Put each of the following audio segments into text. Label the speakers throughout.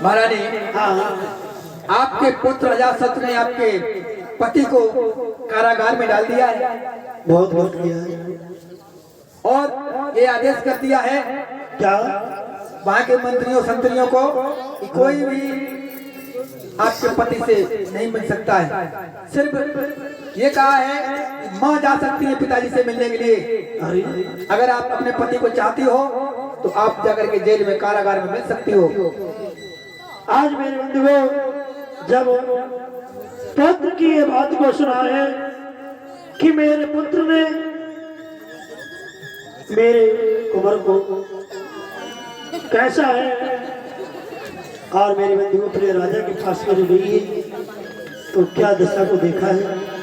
Speaker 1: महारानी, आपके पुत्र अजातशत्रु ने आपके पति को कारागार में डाल दिया है।
Speaker 2: बहुत बहुत किया है
Speaker 1: और ये आदेश कर दिया है
Speaker 2: क्या
Speaker 1: वहाँ के मंत्रियों संतरियों को कि कोई भी आपके पति से नहीं मिल सकता है। सिर्फ ये कहा है माँ जा सकती है पिताजी से मिलने के लिए। अगर आप अपने पति को चाहती हो तो आप जाकर के जेल में कारागार में मिल सकती हो।
Speaker 2: आज मेरे बंधुओं जब पुत्र की ये बात को सुना है कि मेरे पुत्र ने मेरे कुंवर को कैसा है और मेरे बंधुओं प्रिय राजा के पास में जो गई है तो क्या दशा को देखा है।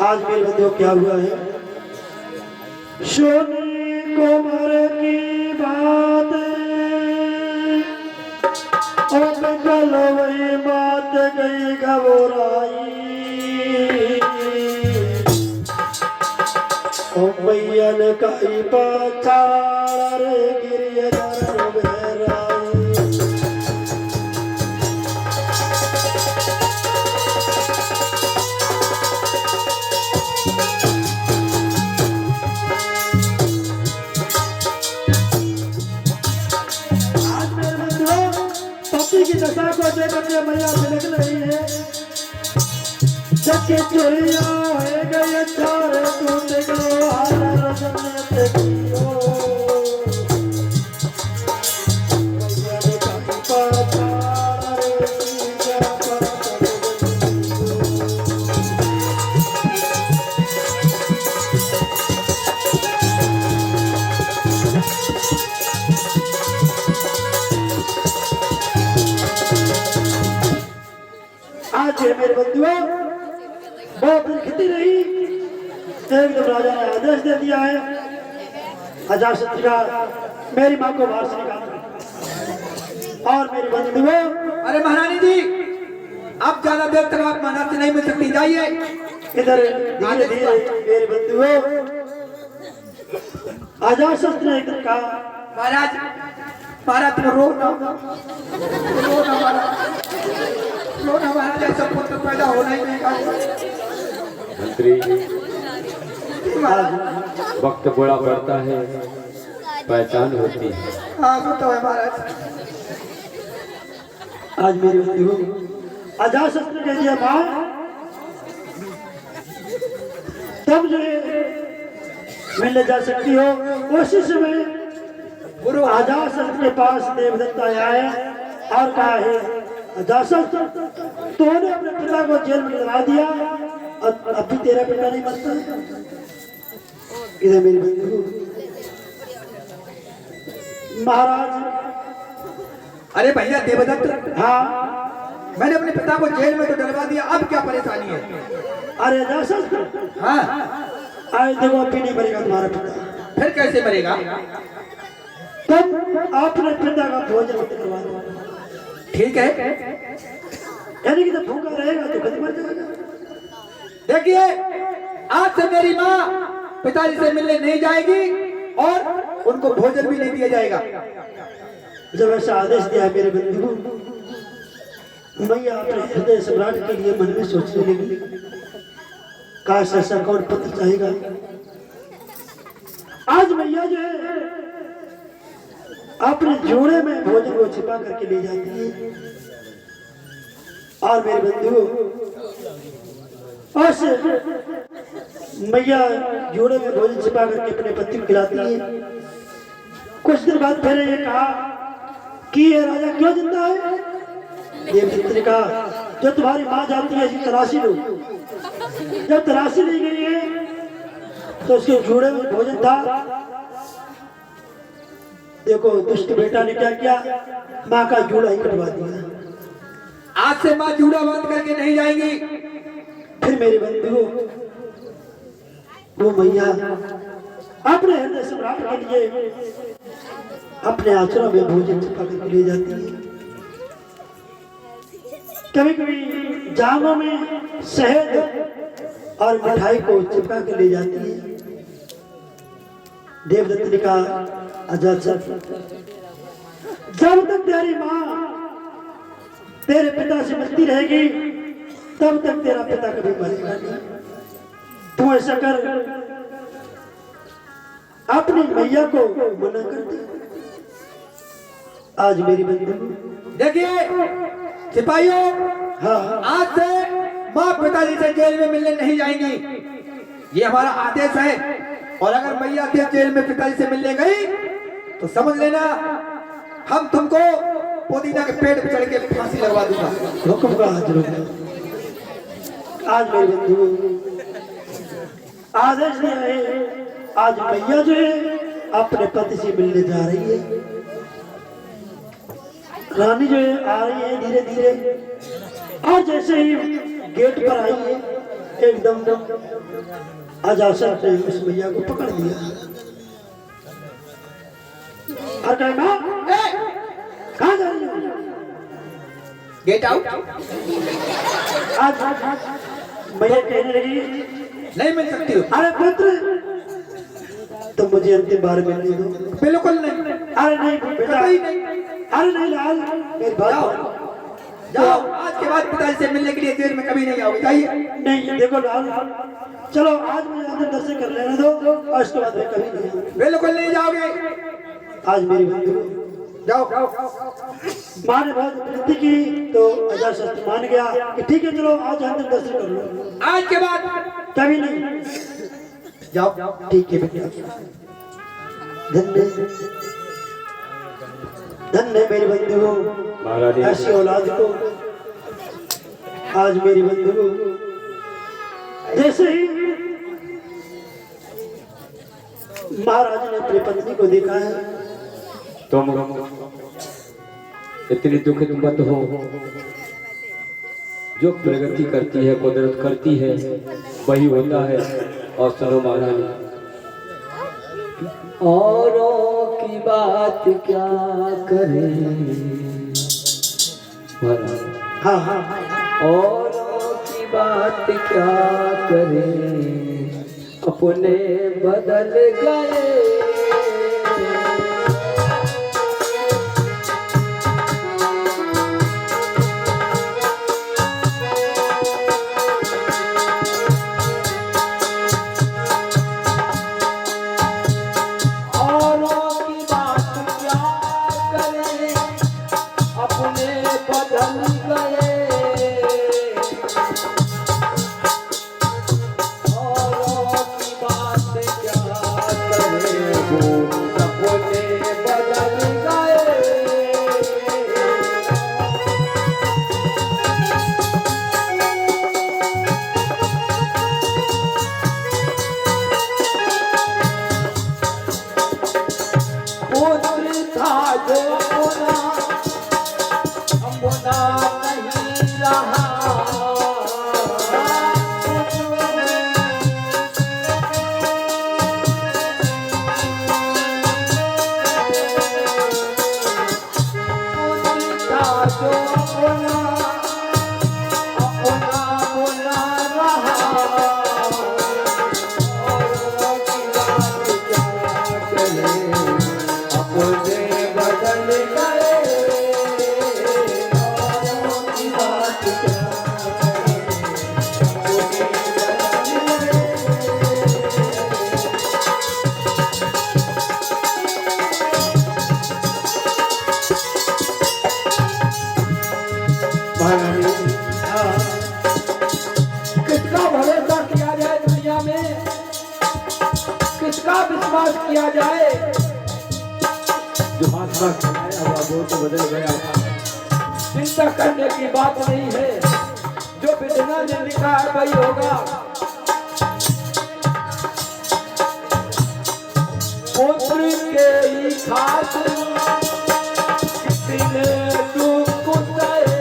Speaker 2: आज मेरे बंधुओं क्या हुआ है। सोने कुंवर की बात अब कल वही बात गई घबराई मैयन कई पछाड़ गिरियधर बहराई। आज मेरे बंधुओं पति की दशा को देखकर के मैया बिलख रही है। सच्चे चोरिया है गए चारे तू देखो हार रजन देखियो मैया का पछाड़ आज मेरे बंधुओं बहुत लिखती रही। एकदम राजा ने आदेश दे दिया है अजातशत्रु का मेरी मां को बाहर से निकाल और मेरी बंधुओं।
Speaker 1: अरे महारानी जी, अब ज्यादा देर तक आप महाराज से नहीं मिल सकती, जाइए
Speaker 2: इधर धीरे धीरे मेरे बंधुओं अजातशत्रु ने इधर कहा
Speaker 1: महाराज महाराज तुम रो ना महाराज, ऐसा पुत्र पैदा होना ही नहीं।
Speaker 3: मंत्री, वक्त बड़ा पड़ता है, पहचान होती है।
Speaker 1: हाँ वो तो है महाराज।
Speaker 2: आज मेरी बंधुओं अजातशत्रु ने दिया मां तब जो मिलने जा सकती हो। उसी समय गुरु अजातशत्रु के पास देवदत्त आया है और कहा है अजातशत्रु तूने अपने पिता को जेल में लगा दिया और अभी तेरा पिता नहीं मरता। इधर मेरी बंधु महाराज।
Speaker 1: अरे भैया देवदत्त,
Speaker 2: हाँ
Speaker 1: मैंने अपने पिता को जेल में तो डलवा दिया, अब क्या परेशानी है।
Speaker 2: अरे अजातशत्रु
Speaker 1: हाँ
Speaker 2: आए देखो अभी नहीं मरेगा तुम्हारा पिता।
Speaker 1: फिर कैसे मरेगा।
Speaker 2: तब आपने पिता का भोजन करवा दो।
Speaker 1: ठीक है,
Speaker 2: यानी कि जब भूखा रहेगा तो खुद मर जाएगा।
Speaker 1: देखिए आज से मेरी माँ पिताजी से मिलने नहीं जाएगी और उनको भोजन भी नहीं दिया जाएगा।
Speaker 2: जब ऐसा आदेश दिया है मेरे बंधु, मैया अपने हृदय सम्राट के लिए मन में सोचने लगी काश ऐसा कौन पुत्र चाहेगा। आज मैया जो है अपने जोड़े में भोजन को छिपा करके ले जाती है और मेरे बंधु उस मैया जोड़े में भोजन छिपा करके अपने पति को खिलाती है। कुछ दिन बाद फिर ये कहा कि ये राजा क्यों जिंदा है। देवदत्त ने कहा जो तुम्हारी मां जाती है इसकी तलाशी लो। जब तलाशी ली गई है तो उसके जोड़े में भोजन था। देखो दुष्ट बेटा ने क्या किया, माँ का जूड़ा ही कटवा दिया।
Speaker 1: आज से माँ जूड़ा बांध करके नहीं जाएंगी।
Speaker 2: फिर मेरे बंधुओं वो मैया अपने हृदय सम्राट के लिए अपने आचरण में भोजन छिपा करके ले जाती है। कभी कभी जांघों में शहद और मिठाई को चिपका के ले जाती है। देवदत्त ने कहा, आजाद साहब, जब तक तेरी माँ तेरे पिता से मिलती रहेगी तब तक तेरा पिता कभी मरेगा नहीं। तू ऐसा कर, अपनी मैया को मना कर दे। आज मेरी बंधु,
Speaker 1: देखिए सिपाहियों,
Speaker 2: हाँ
Speaker 1: आज से माँ पिताजी से जेल में मिलने नहीं जाएंगी, ये हमारा आदेश है। और अगर मैया जेल में पिताजी से मिलने गई तो समझ लेना हम तुमको पुदीना के पेड़ पे चढ़ के फांसी लगवा दूंगा।
Speaker 2: हुक्म का हाजिर होगा। आज मेरे बंधु आदेश दिया है, आज मैया जो है अपने पति से मिलने जा रही है। रानी जो है आ रही है धीरे धीरे, और जैसे ही गेट पर आई है एकदम अजासत ने उस मैया को पकड़ लिया और कहा, माँ कहाँ जा रही हो?
Speaker 1: Get out.
Speaker 2: आज मैया कहने लगी,
Speaker 1: नहीं मिल सकती हो।
Speaker 2: अरे पुत्र, तो मुझे अंतिम बार मिलने दो।
Speaker 1: बिल्कुल नहीं।
Speaker 2: अरे नहीं बेटा,
Speaker 1: कहीं नहीं।
Speaker 2: अरे नहीं लाल, मेरी बात
Speaker 1: जाओ,
Speaker 2: मान।
Speaker 1: जाओ, आज के बाद पिताजी से मिलने के लिए जेल में कभी नहीं आओगे, जाइए।
Speaker 2: नहीं देखो लाल, चलो आज मुझे अंदर दर्शन कर लेने दो और उसके बाद मैं कभी नहीं आऊंगा।
Speaker 1: बिल्कुल नहीं जाओगे।
Speaker 2: आज मेरी बंधु
Speaker 1: जाओ।
Speaker 2: माँ ने बहुत विनती की तो अजासत मान गया कि ठीक है चलो आज अंदर दर्शन कर लो।
Speaker 1: आज के बाद
Speaker 2: कभी नहीं।
Speaker 1: जाओ।
Speaker 2: ठीक है बेटा, धन्य धन्य मेरी बंधु,
Speaker 3: महारानी
Speaker 2: ऐसी औलाद को। आज मेरी बंधु जैसे ही महाराज ने अपनी पत्नी को देखा है,
Speaker 3: तुम इतनी दुखित मत हो। जो प्रगति करती है, कुदरत करती है, वही होता है। और सुनो महारानी, औरों की बात क्या करें महारानी,
Speaker 2: हाँ हाँ
Speaker 3: औरों की बात क्या करें, अपने बदल गए।
Speaker 1: किसका भरोसा किया जाए दुनिया में, किसका विश्वास किया जाए।
Speaker 3: जो हाथ में खिलाया हुआ वो तो बदल गया था।
Speaker 1: चिंता करने की बात नहीं है, जो विधना ने लिखा है वही होगा। पुत्र के ही खातिर कितने दुख सहे,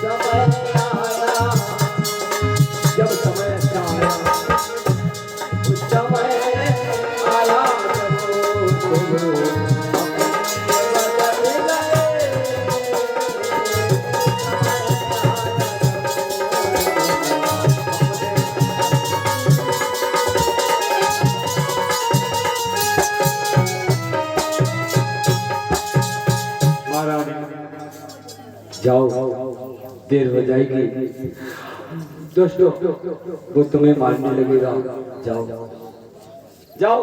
Speaker 1: समय
Speaker 3: देर हो जाएगी। दोस्तों वो तुम्हें मारने लगेगा। जाओ जाओ।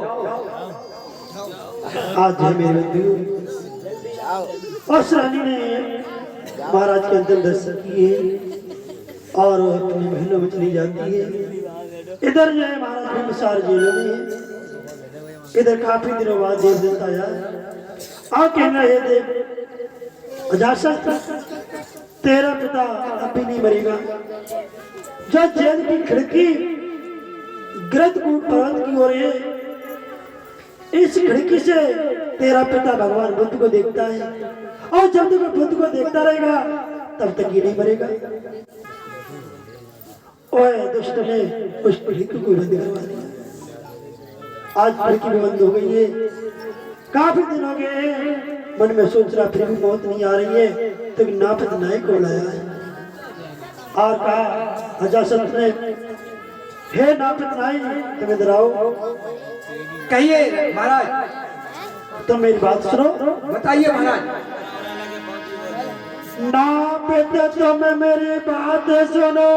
Speaker 2: आज है मेरे बंधु उस रानी ने महाराज के अंदर दर्शन किए और वो अपने महलों में चली जाती है। इधर जो है महाराज बिंबिसार जेलों में है। इधर काफी दिनों बाद देव देवता आया और कहना ये देव अजासत तेरा पिता अभी नहीं मरेगा। जो जेल की खिड़की गृहकूट पर्वत की ओर है, इस खिड़की से तेरा पिता भगवान बुद्ध को देखता है और जब तक बुद्ध को देखता रहेगा तब तक ये नहीं मरेगा। ओए दुष्ट ने उस खिड़की को बंद करवा दिया। आज खिड़की भी बंद हो गई है। काफी दिन हो गए मन में सोच रहा फिर भी मौत नहीं आ रही है, तो नापित नायक को बुलाया है और कहा अजासत ने, हे नापित नायक तुम इधर आओ।
Speaker 1: कहिए महाराज।
Speaker 2: तुम मेरी बात सुनो।
Speaker 1: बताइए महाराज।
Speaker 2: नापित तुम मेरी बात सुनो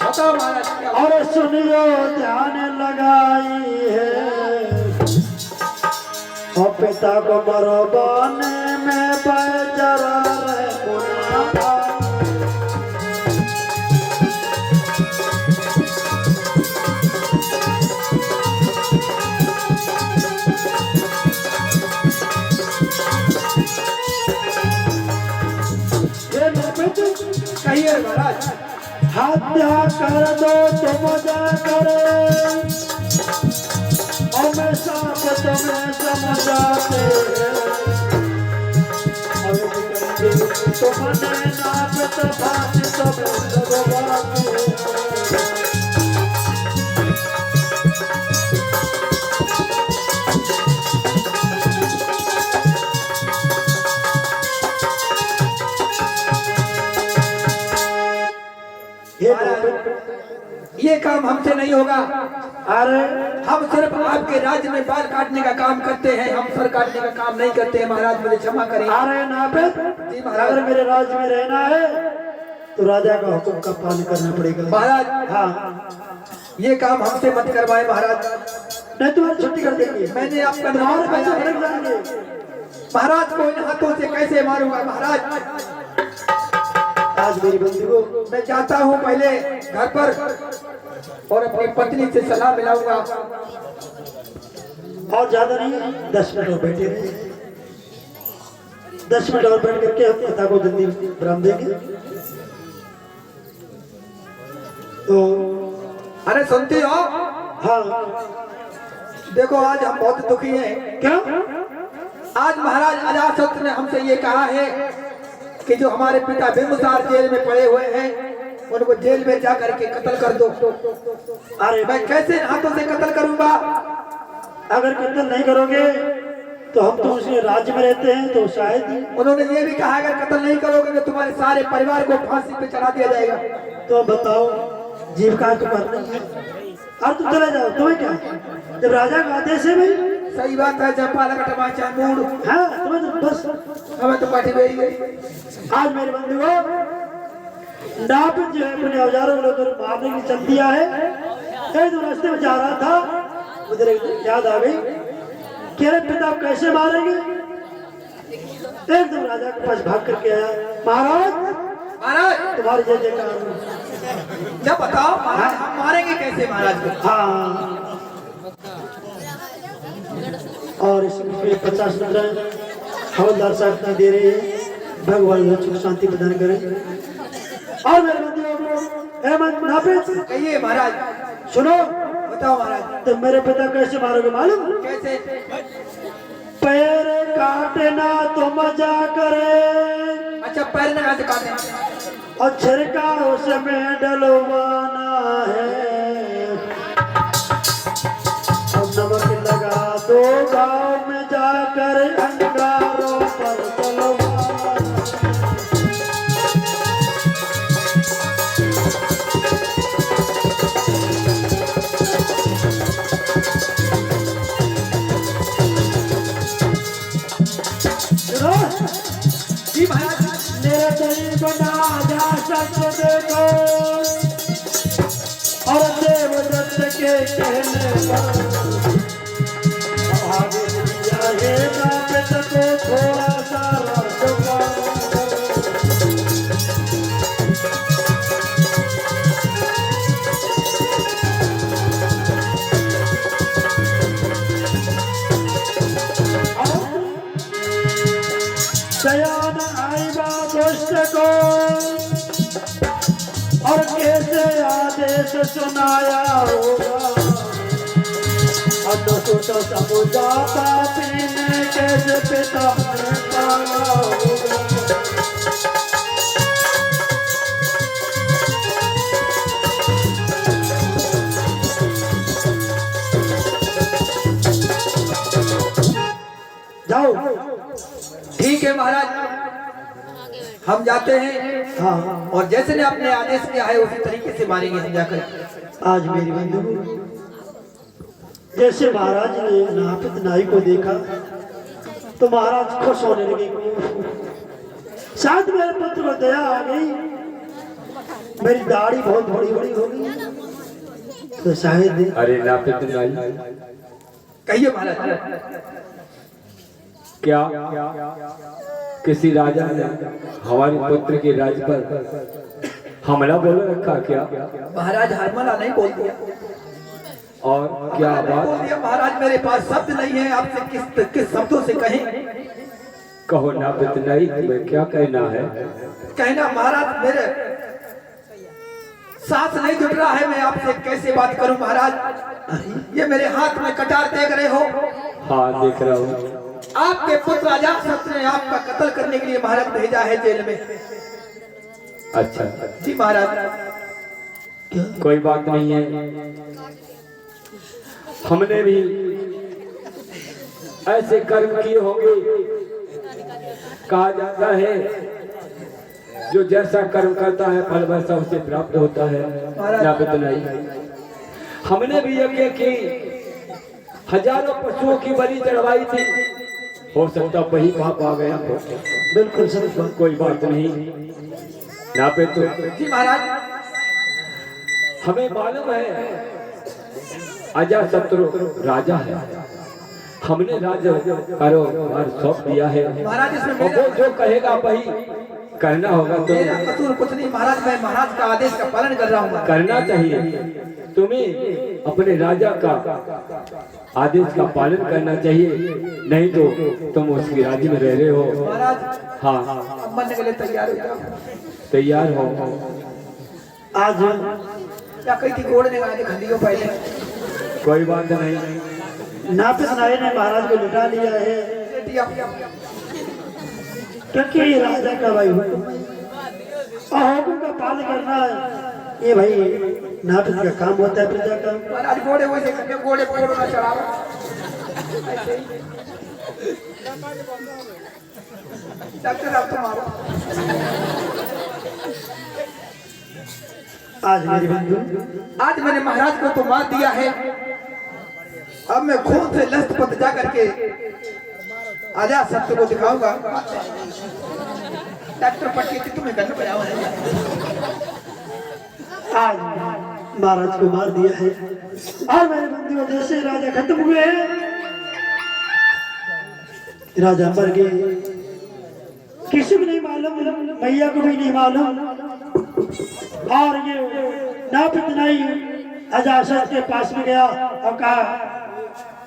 Speaker 1: बताओ महाराज क्या हुआ?
Speaker 2: और सुनियो ध्यान लगाई है। और पिता को मरवाने में बेचारा रहे मुनाफा।
Speaker 1: कहिए महाराज।
Speaker 2: हत्या कर दो तुम जाकर और मैं साथ तुम्हें समझाते तुमने नापित फांसी तुम्हें लगवाते।
Speaker 1: ये काम हमसे नहीं होगा।
Speaker 2: अरे
Speaker 1: हम सिर्फ आपके राज्य में बाल काटने का काम करते हैं, हम सर काटने का काम नहीं करते हैं। महाराज मुझे क्षमा करें।
Speaker 2: अरे नापित
Speaker 1: जी महाराज।
Speaker 2: अगर मेरे राज्य में रहना है तो राजा का हुक्म का पालन करना पड़ेगा।
Speaker 1: महाराज
Speaker 2: हाँ
Speaker 1: ये काम हमसे मत करवाए महाराज।
Speaker 2: नहीं तुम्हारी छुट्टी कर देंगे।
Speaker 1: मैंने आपका
Speaker 2: तुम्हारे
Speaker 1: नाम
Speaker 2: पैसे
Speaker 1: खाया है।
Speaker 2: भड़क जाएंगे।
Speaker 1: महाराज को इन हाथों से कैसे मारूंगा महाराज?
Speaker 2: आज मेरी बंदी को
Speaker 1: मैं जाता हूँ पहले घर पर और अपनी पत्नी से सलाह मिलाऊंगा।
Speaker 2: और ज्यादा नहीं 10 मिनट और बैठे रहे। 10 मिनट और बैठ करके हम पिता को जल्दी विराम देंगे। तो
Speaker 1: अरे सुनती हो?
Speaker 2: हाँ
Speaker 1: देखो आज हम बहुत दुखी हैं।
Speaker 2: क्या?
Speaker 1: आज महाराज अजासत ने हमसे ये कहा है कि जो हमारे पिता बिंबिसार जेल में पड़े हुए हैं उनको जेल में जा करके कत्ल कर दो।
Speaker 2: अरे
Speaker 1: मैं कैसे हाथों से कत्ल करूंगा?
Speaker 2: अगर कत्ल नहीं करोगे तो हम तो उसी राज्य में रहते हैं तो शायद ही।
Speaker 1: उन्होंने ये भी कहा अगर कत्ल नहीं करोगे तो तुम्हारे सारे परिवार को फांसी पे चढ़ा दिया जाएगा।
Speaker 2: तो बताओ जीविका तो करना है और तुम चले जाओ। तुम्हें क्या जब राजा का आदेश है भाई।
Speaker 1: सही बात है। जब पालक टमाचा मूड
Speaker 2: हाँ तुम्हें तो बस
Speaker 1: हमें तो पार्टी में ही गई।
Speaker 2: आज मेरे बंधु को नापित जो है अपने औजारों को लेकर मारने के लिए चल दिया है। एक दिन रास्ते में जा रहा था मुझे याद आ गई कि अरे पिता कैसे मारेंगे। एकदम राजा के पास भाग करके आया। महाराज
Speaker 1: महाराज
Speaker 2: तुम्हारी जय जयकार।
Speaker 1: जब बताओ महाराज हम मारेंगे कैसे महाराज को?
Speaker 2: हाँ और इसमें 50 मिनट हवलदार साहब दे रहे हैं। भगवान बच्चों को शांति प्रदान करें। और मेरे बंधु नापित
Speaker 1: कहिए महाराज।
Speaker 2: सुनो
Speaker 1: बताओ महाराज।
Speaker 2: तो मेरे पिता कैसे मारोगे मालूम?
Speaker 1: कैसे?
Speaker 2: पैर काटना तो मजा करे
Speaker 1: अच्छा पैर में कैसे काटे?
Speaker 2: और छिड़का उसमें डलवाना है। और नमक लगा दो गाँव में जाकर अंगारों पर चलवाना।
Speaker 1: जी महाराज।
Speaker 2: मेरा दही बना सच देखो और देवदत्त के कहने पर आदेश दिया है नापित को थोड़ा सा राजपाल सयान आईबा दुष्ट को और कैसे आदेश सुनाया होगा अदसुत समुझा पापी ने कैसे पिता ने पाया होगा जाओ
Speaker 1: ठीक है महाराज, हम जाते हैं।
Speaker 2: हाँ
Speaker 1: और जैसे ने आपने आदेश किया है उसी तरीके से मारेंगे हम जाकर।
Speaker 2: आज मेरी बंधु जैसे महाराज ने नापित नाई को देखा तो महाराज खुश होने लगे। शायद मेरे पुत्र को दया आ गई, मेरी दाढ़ी बहुत बड़ी बड़ी हो गई तो शायद।
Speaker 3: अरे नापित नाई,
Speaker 1: कहिए महाराज।
Speaker 3: क्या किसी राजा ने हमारे पुत्र के राज्य पर हमला बोल रखा क्या?
Speaker 1: महाराज हमला नहीं बोल दिया।
Speaker 3: और क्या
Speaker 1: हमला नहीं बोल
Speaker 3: बात?
Speaker 1: दिया महाराज, मेरे पास शब्द नहीं है आपसे किस शब्दों से कहें।
Speaker 3: कहो नापित नाई, तुम्हें क्या कहना है?
Speaker 1: कहना महाराज, मेरे सांस नहीं जुट रहा है, मैं आपसे कैसे बात करूं महाराज। ये मेरे हाथ में कटार देख रहे हो?
Speaker 3: हाँ देख रहा हूँ।
Speaker 1: आपके पुत्र अजातशत्रु ने आपका कत्ल करने के लिए महाराज भेजा है जेल में।
Speaker 3: अच्छा
Speaker 1: जी महाराज।
Speaker 3: कोई बात नहीं है, हमने भी ऐसे कर्म किए होंगे। कहा जाता है जो जैसा कर्म करता है फल वैसा उसे प्राप्त होता है। नापित नाई, हमने भी यज्ञ की, हजारों पशुओं की बलि चढ़वाई थी, हो सकता वही पाप आ गया हो।
Speaker 2: बिल्कुल सही बात।
Speaker 3: कोई बात नहीं नापित।
Speaker 1: जी महाराज।
Speaker 3: हमें मालूम है अजातशत्रु राजा है, हमने राज्य कारोबार सौंप दिया है।
Speaker 1: महाराज इसमें
Speaker 3: और वो जो कहेगा वही करना होगा।
Speaker 1: मेरा
Speaker 3: तुम्हें
Speaker 1: कसूर कुछ नहीं महाराज, मैं महाराज का आदेश का पालन कर रहा हूँ।
Speaker 3: करना चाहिए, तुम्हें अपने राजा का आदेश का पालन करना चाहिए, नहीं तो तुम उसके राज्य में रह रहे हो।
Speaker 1: महाराज
Speaker 3: हाँ
Speaker 1: अब मरने के लिए तैयार हो जाओ।
Speaker 3: तैयार हो।
Speaker 2: आज
Speaker 1: क्या कही थी घोड़े ने गाने खंडियों पहले।
Speaker 3: कोई बात नहीं।
Speaker 2: नापित नाई ने महाराज को लुटा लिया है क्योंकि ये राजा का भाई हुक्म और हुक्म का पालन करना ये भाई नापित का काम होता है प्रजा का।
Speaker 1: महाराज घोड़े वैसे करके घोड़े पेड़ों में चढ़ाओ। ऐसे ही। डॉक्टर अब तुम आओ।
Speaker 2: आज मेरी बंधु,
Speaker 1: आज मैंने महाराज को तो मार दिया है, अब मैं खून से लथपथ जा करके अजातशत्रु को दिखाऊंगा। डॉक्टर पट्टी थी तुम्हें करने पर आओ।
Speaker 2: आज महाराज को मार दिया है और मेरे बंधु जैसे राजा खत्म हुए, राजा मर गए, किसी को नहीं मालूम, मैया को भी नहीं मालूम। और ये नापित नाई अजातशत्रु के पास में गया और कहा,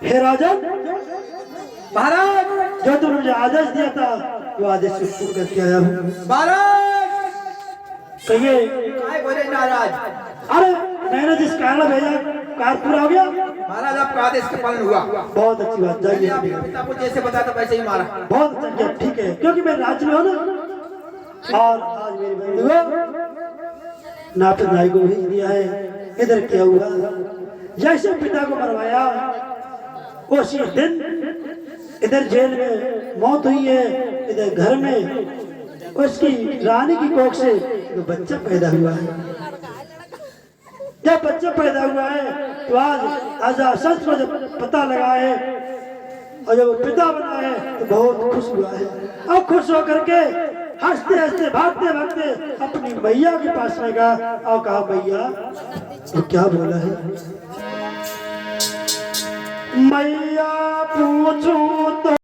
Speaker 2: हे राजन,
Speaker 1: महाराज
Speaker 2: जो तुमने मुझे आदेश दिया था वो आदेश पूर्ण करके आया हूँ।
Speaker 1: महाराज
Speaker 2: कहिए।
Speaker 1: काय बोले नाराज?
Speaker 2: अरे मैंने जिस कारण भेजा कार्य पूरा हो गया।
Speaker 1: महाराज आपका आदेश का पालन हुआ।
Speaker 2: बहुत अच्छी बात,
Speaker 1: मैंने
Speaker 2: जाइए।
Speaker 1: आपके पिता को जैसे बताया था वैसे ही मारा।
Speaker 2: बहुत अच्छा किया, ठीक है, क्योंकि मैं राज्य में हूँ ना। और आज मेरी बंधु नापित नाई को भेज दिया है। इधर क्या हुआ, जैसे पिता को मरवाया उसी दिन इधर जेल में मौत हुई है, इधर घर में उसकी रानी की कोख से तो बच्चा पैदा हुआ है। जब बच्चा पैदा हुआ है तो आज अजातशत्रु को जब पता लगा है और जब पिता बना है तो बहुत खुश हुआ है। अब खुश होकर के हंसते हंसते भागते भागते अपनी मैया के पास में गया और कहा मैया ये क्या बोला है? मैया पूछूं तो